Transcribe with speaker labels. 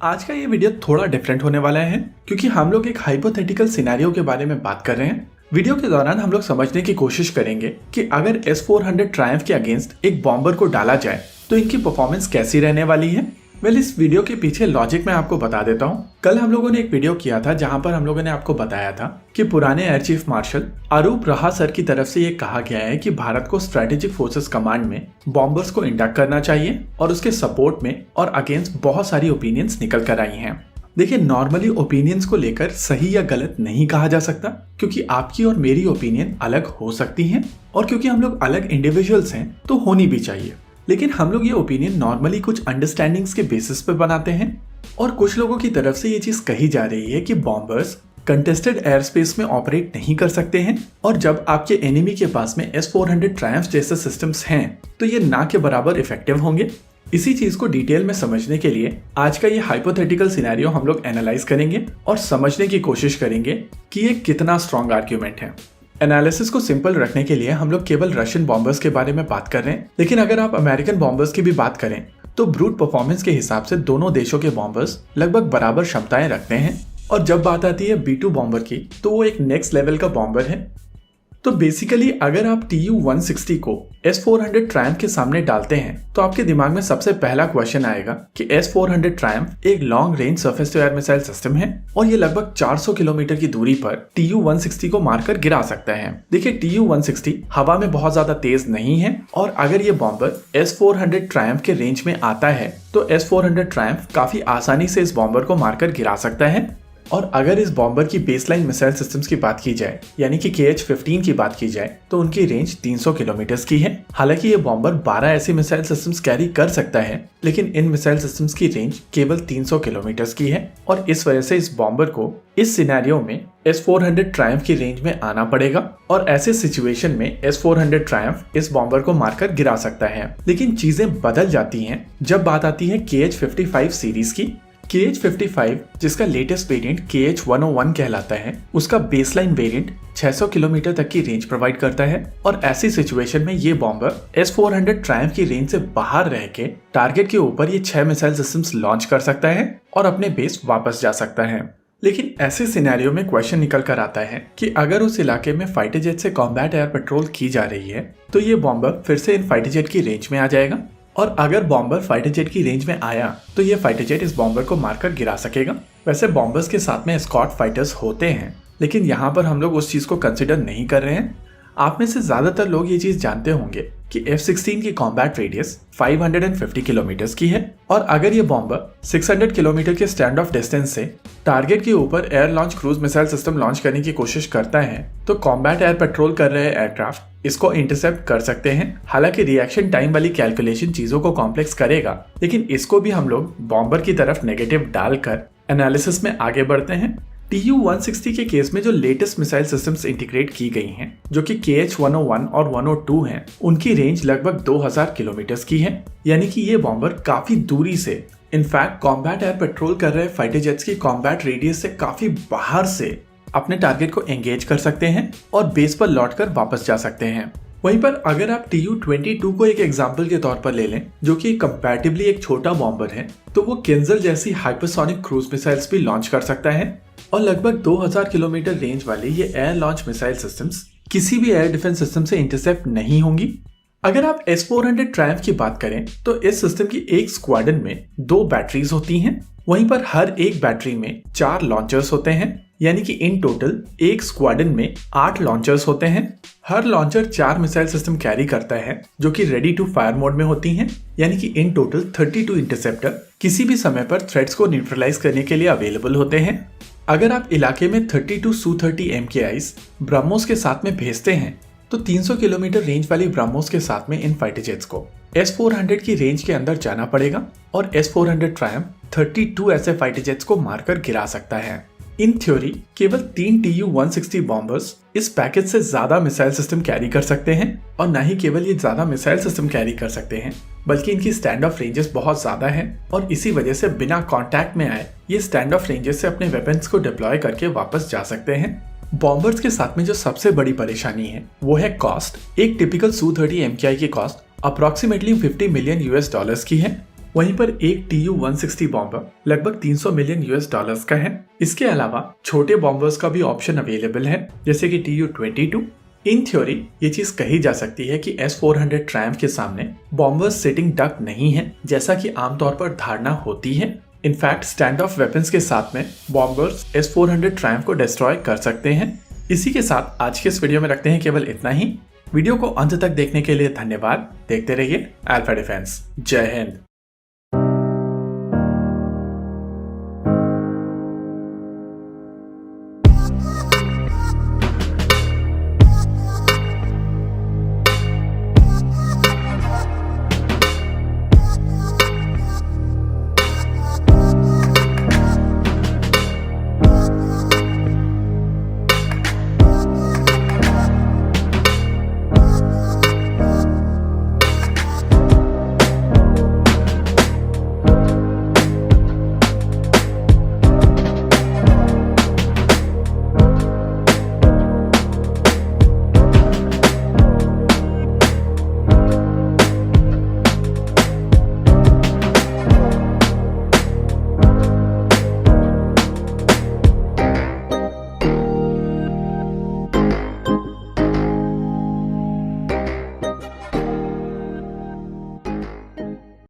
Speaker 1: आज का ये वीडियो थोड़ा डिफरेंट होने वाला है क्योंकि हम लोग एक हाइपोथेटिकल सिनेरियो के बारे में बात कर रहे हैं। वीडियो के दौरान हम लोग समझने की कोशिश करेंगे कि अगर S-400 ट्रायम्फ के अगेंस्ट एक बॉम्बर को डाला जाए तो इनकी परफॉर्मेंस कैसी रहने वाली है। इस वीडियो के पीछे लॉजिक मैं आपको बता देता हूँ। कल हम लोगों ने एक वीडियो किया था जहां पर हम लोगों ने आपको बताया था कि पुराने एयर चीफ मार्शल अरूप रहा सर की तरफ से ये कहा गया है कि भारत को स्ट्रेटेजिक फोर्सेस कमांड में बॉम्बर्स को इंडक्ट करना चाहिए और उसके सपोर्ट में और अगेंस्ट बहुत सारी ओपिनियंस निकल कर आई हैं। देखिए, नॉर्मली ओपिनियंस को लेकर सही या गलत नहीं कहा जा सकता क्योंकि आपकी और मेरी ओपिनियन अलग हो सकती है और क्योंकि हम लोग अलग इंडिविजुअल्स हैं तो होनी भी चाहिए। लेकिन हम लोग ये ओपिनियन नॉर्मली कुछ अंडरस्टैंडिंग्स के बेसिस पे बनाते हैं और कुछ लोगों की तरफ से ये चीज कही जा रही है कि बॉम्बर्स कंटेस्टेड एयर स्पेस में ऑपरेट नहीं कर सकते हैं और जब आपके एनिमी के पास में S-400 ट्रायम्फ जैसे सिस्टम्स हैं तो ये ना के बराबर इफेक्टिव होंगे। इसी चीज को डिटेल में समझने के लिए आज का ये हाइपोथेटिकल सिनेरियो हम लोग एनालाइज करेंगे और समझने की कोशिश करेंगे कि ये कितना स्ट्रॉन्ग आर्ग्यूमेंट है। एनालिसिस को सिंपल रखने के लिए हम लोग केवल रशियन बॉम्बर्स के बारे में बात कर रहे हैं, लेकिन अगर आप अमेरिकन बॉम्बर्स की भी बात करें तो ब्रूट परफॉर्मेंस के हिसाब से दोनों देशों के बॉम्बर्स लगभग बराबर क्षमताएं रखते हैं। और जब बात आती है B-2 बॉम्बर की तो वो एक नेक्स्ट लेवल का बॉम्बर है। तो बेसिकली अगर आप Tu-160 को S-400 ट्रायम्फ के सामने डालते हैं तो आपके दिमाग में सबसे पहला क्वेश्चन आएगा कि S-400 ट्रायम्फ एक long range surface to air missile system है और ये लगभग 400 किलोमीटर की दूरी पर Tu-160 को मारकर गिरा सकता है। देखिए, Tu-160 हवा में बहुत ज्यादा तेज नहीं है और अगर ये बॉम्बर S-400 ट्रायम्फ के रेंज में आता है तो S-400 ट्रायम्फ काफी आसानी से इस बॉम्बर को मारकर गिरा सकता है। और अगर इस बॉम्बर की बेसलाइन मिसाइल सिस्टम्स की बात की जाए यानी कि KH-15 की बात की जाए तो उनकी रेंज 300 किलोमीटर की है। हालांकि ये बॉम्बर 12 ऐसे मिसाइल सिस्टम्स कैरी कर सकता है, लेकिन इन मिसाइल सिस्टम्स की रेंज केवल 300 किलोमीटर की है और इस वजह से इस बॉम्बर को इस सिनेरियो में S-400 ट्रायम्फ की रेंज में आना पड़ेगा और ऐसे सिचुएशन में S-400 ट्रायम्फ इस बॉम्बर को मारकर गिरा सकता है। लेकिन चीजें बदल जाती हैं जब बात आती है KH-55 सीरीज की। KH-55 जिसका लेटेस्ट वेरिएंट KH-101 कहलाता है, उसका बेसलाइन वेरिएंट 600 किलोमीटर तक की रेंज प्रोवाइड करता है और ऐसी सिचुएशन में ये बॉम्बर S-400 ट्रायम्फ की रेंज से बाहर रह के टारगेट के ऊपर ये 6 मिसाइल सिस्टम्स लॉन्च कर सकता है और अपने बेस वापस जा सकता है। लेकिन ऐसे सिनेरियो में क्वेश्चन निकल कर आता है कि अगर उस इलाके में फाइटर जेट से कॉम्बैट एयर पेट्रोल की जा रही है तो ये बॉम्बर फिर से इन फाइटर जेट की रेंज में आ जाएगा और अगर बॉम्बर फाइटर जेट की रेंज में आया तो ये फाइटर जेट इस बॉम्बर को मारकर गिरा सकेगा। वैसे बॉम्बर्स के साथ में एस्कॉर्ट फाइटर्स होते हैं, लेकिन यहाँ पर हम लोग उस चीज को कंसिडर नहीं कर रहे हैं। आप में से ज्यादातर लोग ये चीज जानते होंगे कि F-16 की कॉम्बैट रेडियस 550 किलोमीटर की है और अगर ये बॉम्बर 600 किलोमीटर के स्टैंड ऑफ डिस्टेंस से टारगेट के ऊपर air launch cruise missile system launch करने की कोशिश करता है तो कॉम्बैट एयर पेट्रोल कर रहे एयरक्राफ्ट इसको इंटरसेप्ट कर सकते हैं। हालांकि रिएक्शन टाइम वाली कैलकुलेशन चीजों को कॉम्प्लेक्स करेगा, लेकिन इसको भी हम लोग बॉम्बर की तरफ नेगेटिव डालकर एनालिसिस में आगे बढ़ते हैं। Tu-160 के केस में जो लेटेस्ट मिसाइल सिस्टम्स इंटीग्रेट की गई हैं, जो कि KH-101 और 102 हैं, उनकी रेंज लगभग 2000 किलोमीटर की है। यानी कि ये बॉम्बर काफी दूरी से, इनफैक्ट कॉम्बैट एयर पेट्रोल कर रहे फाइटर जेट्स की कॉम्बैट रेडियस से काफी बाहर से अपने टारगेट को एंगेज कर सकते हैं और बेस पर लौटकर वापस जा सकते हैं। वहीं पर अगर आप Tu-22 को एक एग्जाम्पल के तौर पर ले लें, जो कि कंपैरेटिवली एक छोटा बॉम्बर है, तो वो किंजल जैसी हाइपरसोनिक क्रूज मिसाइल्स भी लॉन्च कर सकता है और लगभग 2000 किलोमीटर रेंज वाले ये एयर लॉन्च मिसाइल सिस्टम्स किसी भी एयर डिफेंस सिस्टम से इंटरसेप्ट नहीं होंगी। अगर आप S-400 ट्रायम्फ की बात करें तो इस सिस्टम की एक स्क्वाड्रन में 2 बैटरीज होती हैं, वहीं पर हर एक बैटरी में 4 लॉन्चर्स होते हैं, यानी कि इन टोटल एक स्क्वाड्रन में 8 लॉन्चर्स होते हैं। हर लॉन्चर 4 मिसाइल सिस्टम कैरी करता है जो कि रेडी टू फायर मोड में होती हैं, यानी कि इन टोटल 32 इंटरसेप्टर किसी भी समय पर थ्रेट्स को न्यूट्रलाइज करने के लिए अवेलेबल होते हैं। अगर आप इलाके में 32 Su-30 MKIs ब्रह्मोस के साथ में भेजते हैं तो 300 किलोमीटर रेंज वाली ब्रह्मोस के साथ में इन फाइटर जेट्स को S-400 की रेंज के अंदर जाना पड़ेगा और S-400 ट्रायम्फ 32 ऐसे फाइटर जेट्स को मारकर गिरा सकता है। इन थ्योरी केवल 3 Tu-160 बॉम्बर्स इस पैकेज से ज्यादा मिसाइल सिस्टम कैरी कर सकते हैं और न ही केवल ये ज्यादा मिसाइल सिस्टम कैरी कर सकते हैं, बल्कि इनकी स्टैंड ऑफ रेंजेस बहुत ज्यादा है और इसी वजह से बिना कांटेक्ट में आए ये स्टैंड ऑफ रेंजेस से अपने वेपन्स को डिप्लॉय करके वापस जा सकते हैं। बॉम्बर्स के साथ में जो सबसे बड़ी परेशानी है वो है कॉस्ट। एक टिपिकल Su-30 MKI की कॉस्ट अप्रोक्सीमेटली $50 मिलियन की है। वहीं पर एक TU-160 बॉम्बर लगभग 300 मिलियन US$ का है। इसके अलावा छोटे बॉम्बर्स का भी ऑप्शन अवेलेबल है, जैसे कि TU-22। इन थ्योरी ये चीज कही जा सकती है कि S-400 ट्रायम्फ के सामने बॉम्बर्स सिटिंग डक नहीं है, जैसा कि आमतौर पर धारणा होती है। इनफैक्ट स्टैंड ऑफ वेपन्स के साथ में बॉम्बर्स S-400 ट्रायम्फ को डिस्ट्रॉय कर सकते हैं। इसी के साथ आज के इस वीडियो में रखते हैं केवल इतना ही। वीडियो को अंत तक देखने के लिए धन्यवाद। देखते रहिए अल्फा डिफेंस। जय हिंद।